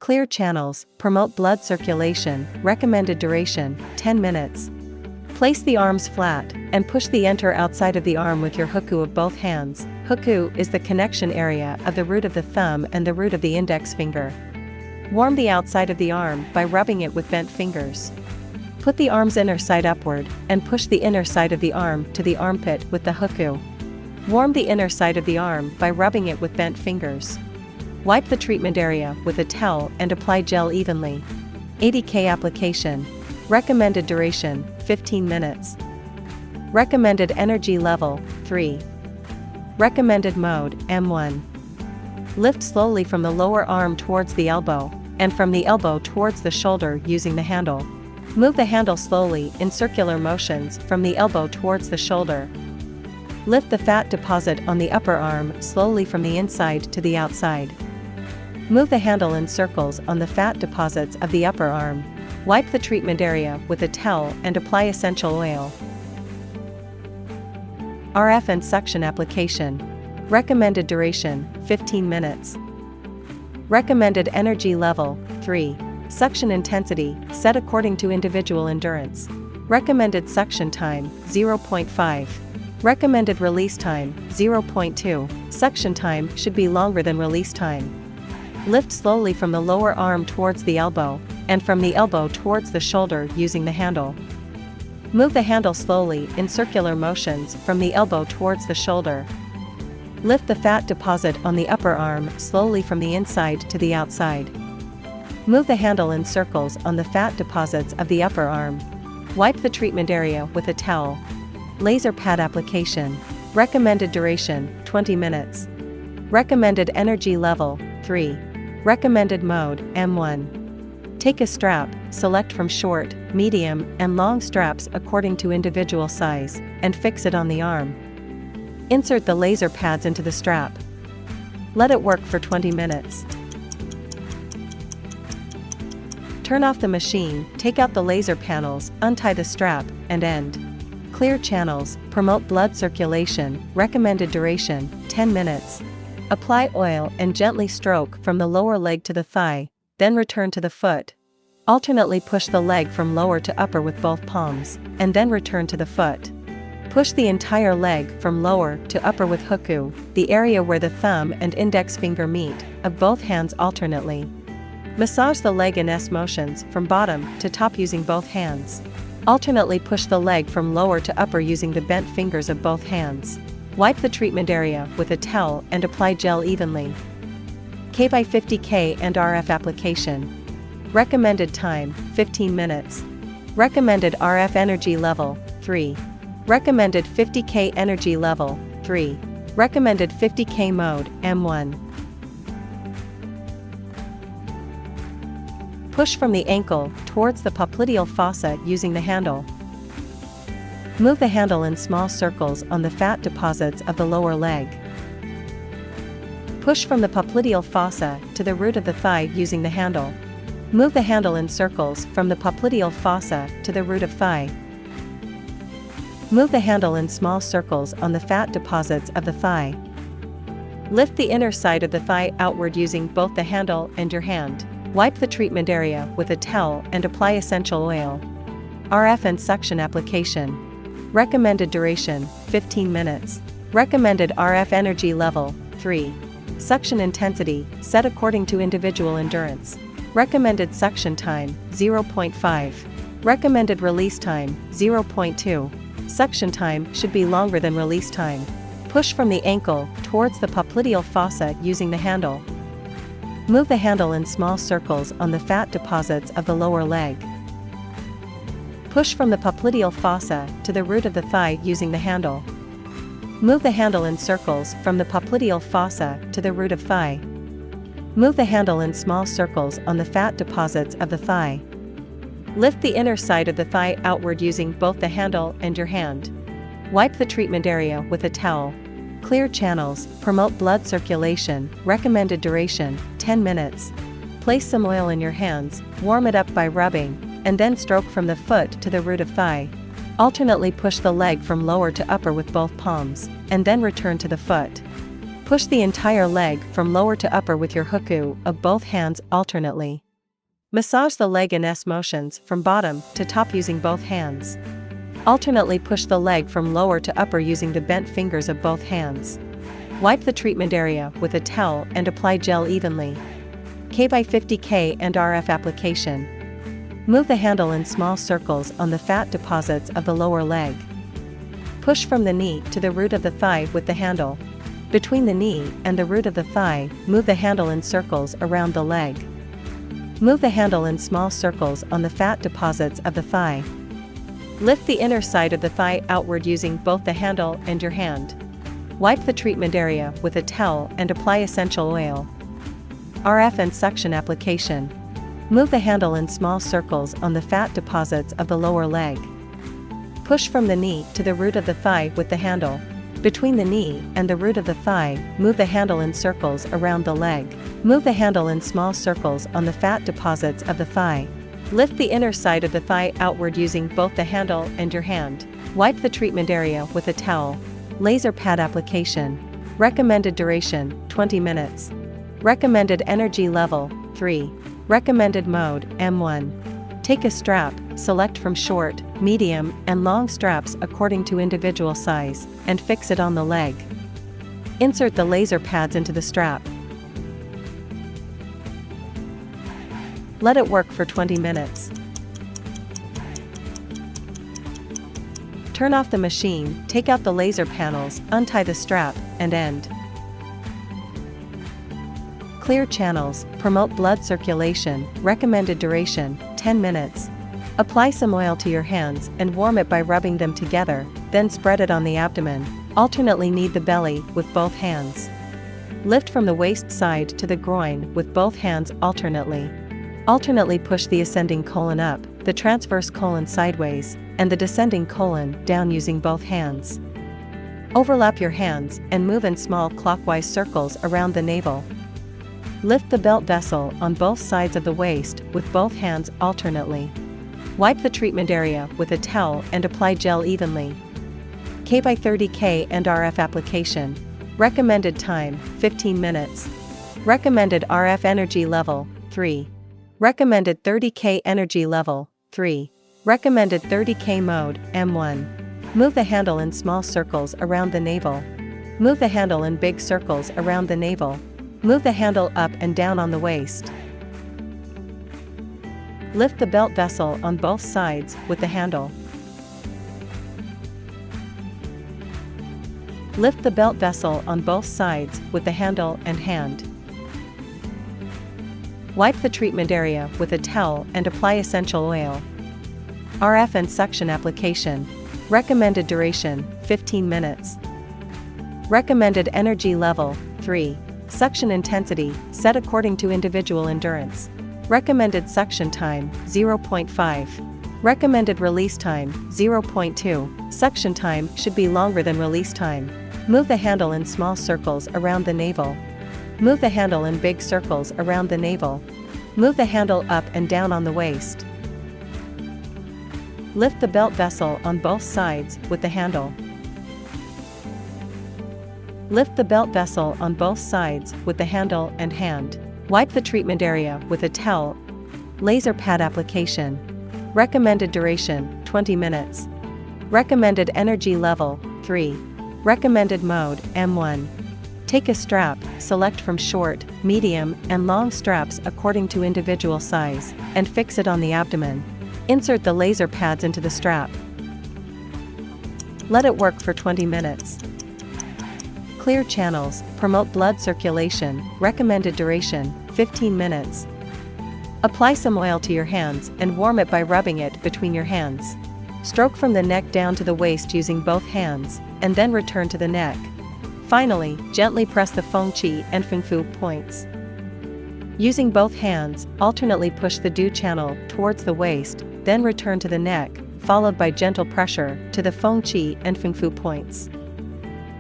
Clear channels, promote blood circulation, recommended duration, 10 minutes. Place the arms flat, and push the enter outside of the arm with your huku of both hands. Huku is the connection area of the root of the thumb and the root of the index finger. Warm the outside of the arm by rubbing it with bent fingers. Put the arm's inner side upward, and push the inner side of the arm to the armpit with the huku. Warm the inner side of the arm by rubbing it with bent fingers. Wipe the treatment area with a towel and apply gel evenly. 80K application. Recommended duration, 15 minutes. Recommended energy level, 3. Recommended mode, M1. Lift slowly from the lower arm towards the elbow, and from the elbow towards the shoulder using the handle. Move the handle slowly in circular motions from the elbow towards the shoulder. Lift the fat deposit on the upper arm slowly from the inside to the outside. Move the handle in circles on the fat deposits of the upper arm. Wipe the treatment area with a towel and apply essential oil. RF and suction application. Recommended duration, 15 minutes. Recommended energy level, 3. Suction intensity, set according to individual endurance. Recommended suction time, 0.5. Recommended release time, 0.2. Suction time should be longer than release time. Lift slowly from the lower arm towards the elbow, and from the elbow towards the shoulder using the handle. Move the handle slowly in circular motions from the elbow towards the shoulder. Lift the fat deposit on the upper arm slowly from the inside to the outside. Move the handle in circles on the fat deposits of the upper arm. Wipe the treatment area with a towel. Laser pad application. Recommended duration, 20 minutes. Recommended energy level, 3. Recommended mode, M1. Take a strap, select from short, medium, and long straps according to individual size, and fix it on the arm. Insert the laser pads into the strap. Let it work for 20 minutes. Turn off the machine, take out the laser panels, untie the strap, and end. Clear channels, promote blood circulation, recommended duration, 10 minutes. Apply oil and gently stroke from the lower leg to the thigh, then return to the foot. Alternately push the leg from lower to upper with both palms, and then return to the foot. Push the entire leg from lower to upper with huku, the area where the thumb and index finger meet, of both hands alternately. Massage the leg in S motions from bottom to top using both hands. Alternately push the leg from lower to upper using the bent fingers of both hands. Wipe the treatment area with a towel and apply gel evenly. K/50K and RF application. Recommended time, 15 minutes. Recommended RF energy level, 3. Recommended 50K energy level, 3. Recommended 50K mode, M1. Push from the ankle towards the popliteal fossa using the handle. Move the handle in small circles on the fat deposits of the lower leg. Push from the popliteal fossa to the root of the thigh using the handle. Move the handle in circles from the popliteal fossa to the root of thigh. Move the handle in small circles on the fat deposits of the thigh. Lift the inner side of the thigh outward using both the handle and your hand. Wipe the treatment area with a towel and apply essential oil. RF and suction application. Recommended duration, 15 minutes. Recommended RF energy level, 3. Suction intensity, set according to individual endurance. Recommended suction time, 0.5. Recommended release time, 0.2. Suction time should be longer than release time. Push from the ankle towards the popliteal fossa using the handle. Move the handle in small circles on the fat deposits of the lower leg. Push from the popliteal fossa to the root of the thigh using the handle. Move the handle in circles from the popliteal fossa to the root of thigh. Move the handle in small circles on the fat deposits of the thigh. Lift the inner side of the thigh outward using both the handle and your hand. Wipe the treatment area with a towel. Clear channels, promote blood circulation, recommended duration, 10 minutes. Place some oil in your hands, warm it up by rubbing, and then stroke from the foot to the root of thigh. Alternately push the leg from lower to upper with both palms, and then return to the foot. Push the entire leg from lower to upper with your hookoo of both hands alternately. Massage the leg in S motions from bottom to top using both hands. Alternately push the leg from lower to upper using the bent fingers of both hands. Wipe the treatment area with a towel and apply gel evenly. K/50K and RF application. Move the handle in small circles on the fat deposits of the lower leg. Push from the knee to the root of the thigh with the handle. Between the knee and the root of the thigh, move the handle in circles around the leg. Move the handle in small circles on the fat deposits of the thigh. Lift the inner side of the thigh outward using both the handle and your hand. Wipe the treatment area with a towel and apply essential oil. RF and suction application. Move the handle in small circles on the fat deposits of the lower leg. Push from the knee to the root of the thigh with the handle. Between the knee and the root of the thigh, move the handle in circles around the leg. Move the handle in small circles on the fat deposits of the thigh. Lift the inner side of the thigh outward using both the handle and your hand. Wipe the treatment area with a towel. Laser pad application. Recommended duration, 20 minutes. Recommended energy level, 3. Recommended mode, M1. Take a strap, select from short, medium, and long straps according to individual size, and fix it on the leg. Insert the laser pads into the strap. Let it work for 20 minutes. Turn off the machine, take out the laser panels, untie the strap, and end. Clear channels, promote blood circulation, recommended duration, 10 minutes. Apply some oil to your hands and warm it by rubbing them together, then spread it on the abdomen. Alternately knead the belly with both hands. Lift from the waist side to the groin with both hands alternately. Alternately push the ascending colon up, the transverse colon sideways, and the descending colon down using both hands. Overlap your hands and move in small clockwise circles around the navel. Lift the belt vessel on both sides of the waist with both hands alternately. Wipe the treatment area with a towel and apply gel evenly. K/30K and RF application. Recommended time, 15 minutes. Recommended RF energy level, 3. Recommended 30K energy level, 3. Recommended 30K mode, M1. Move the handle in small circles around the navel. Move the handle in big circles around the navel. Move the handle up and down on the waist. Lift the belt vessel on both sides with the handle. Lift the belt vessel on both sides with the handle and hand. Wipe the treatment area with a towel and apply essential oil. RF and suction application. Recommended duration, 15 minutes. Recommended energy level, 3. Suction intensity, set according to individual endurance. Recommended suction time, 0.5. Recommended release time, 0.2. Suction time should be longer than release time. Move the handle in small circles around the navel. Move the handle in big circles around the navel. Move the handle up and down on the waist. Lift the belt vessel on both sides with the handle. Lift the belt vessel on both sides with the handle and hand. Wipe the treatment area with a towel. Laser pad application. Recommended duration, 20 minutes. Recommended energy level, 3. Recommended mode, M1. Take a strap, select from short, medium, and long straps according to individual size, and fix it on the abdomen. Insert the laser pads into the strap. Let it work for 20 minutes. Clear channels, promote blood circulation, recommended duration, 15 minutes. Apply some oil to your hands and warm it by rubbing it between your hands. Stroke from the neck down to the waist using both hands, and then return to the neck. Finally, gently press the Feng Qi and Feng Fu points. Using both hands, alternately push the Du channel towards the waist, then return to the neck, followed by gentle pressure to the Feng Qi and Feng Fu points.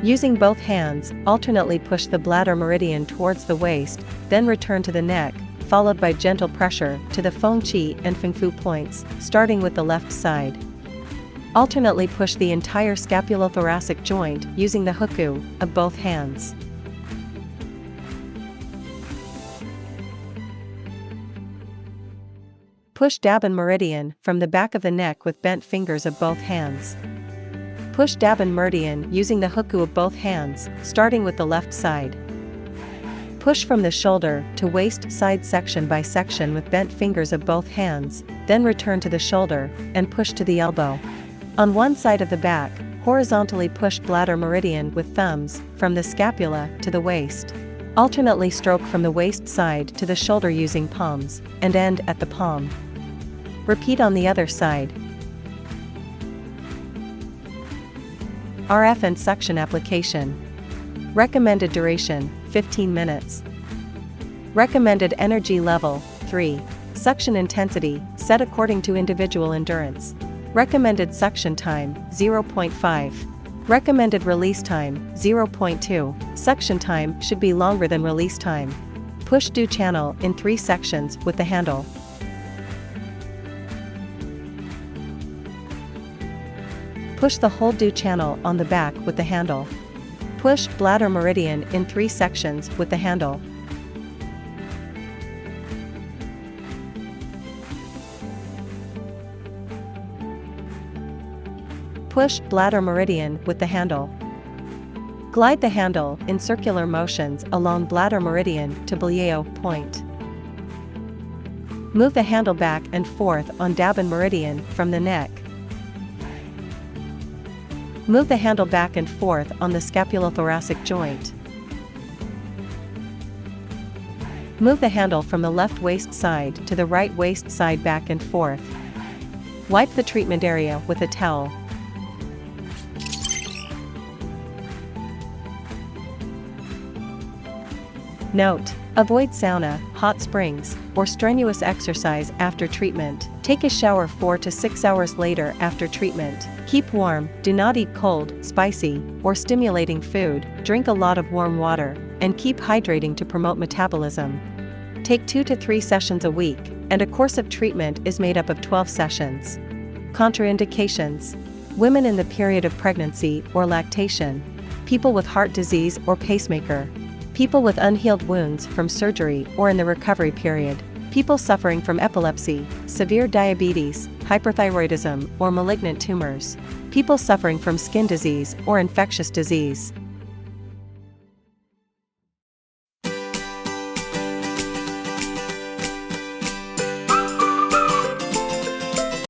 Using both hands, alternately push the bladder meridian towards the waist, then return to the neck, followed by gentle pressure to the Feng Qi and Feng Fu points, starting with the left side. Alternately push the entire scapulothoracic joint using the hookoo of both hands. Push abdomen meridian from the back of the neck with bent fingers of both hands. Push abdomen meridian using the hooku of both hands, starting with the left side. Push from the shoulder to waist side section by section with bent fingers of both hands, then return to the shoulder, and push to the elbow. On one side of the back, horizontally push bladder meridian with thumbs, from the scapula to the waist. Alternately stroke from the waist side to the shoulder using palms, and end at the palm. Repeat on the other side. RF and suction application. Recommended duration, 15 minutes. Recommended energy level, 3. Suction intensity, set according to individual endurance. Recommended suction time, 0.5. Recommended release time, 0.2. Suction time should be longer than release time. Push do channel in 3 sections with the handle. Push the whole do channel on the back with the handle. Push bladder meridian in 3 sections with the handle. Push bladder meridian with the handle. Glide the handle in circular motions along bladder meridian to Blieo point. Move the handle back and forth on abdomen meridian from the neck. Move the handle back and forth on the scapulothoracic joint. Move the handle from the left waist side to the right waist side back and forth. Wipe the treatment area with a towel. Note: avoid sauna, hot springs, or strenuous exercise after treatment. Take a shower 4 to 6 hours later after treatment. Keep warm, do not eat cold, spicy, or stimulating food, drink a lot of warm water, and keep hydrating to promote metabolism. Take 2 to 3 sessions a week, and a course of treatment is made up of 12 sessions. Contraindications: women in the period of pregnancy or lactation, people with heart disease or pacemaker, people with unhealed wounds from surgery or in the recovery period, people suffering from epilepsy, severe diabetes, hyperthyroidism, or malignant tumors, people suffering from skin disease or infectious disease.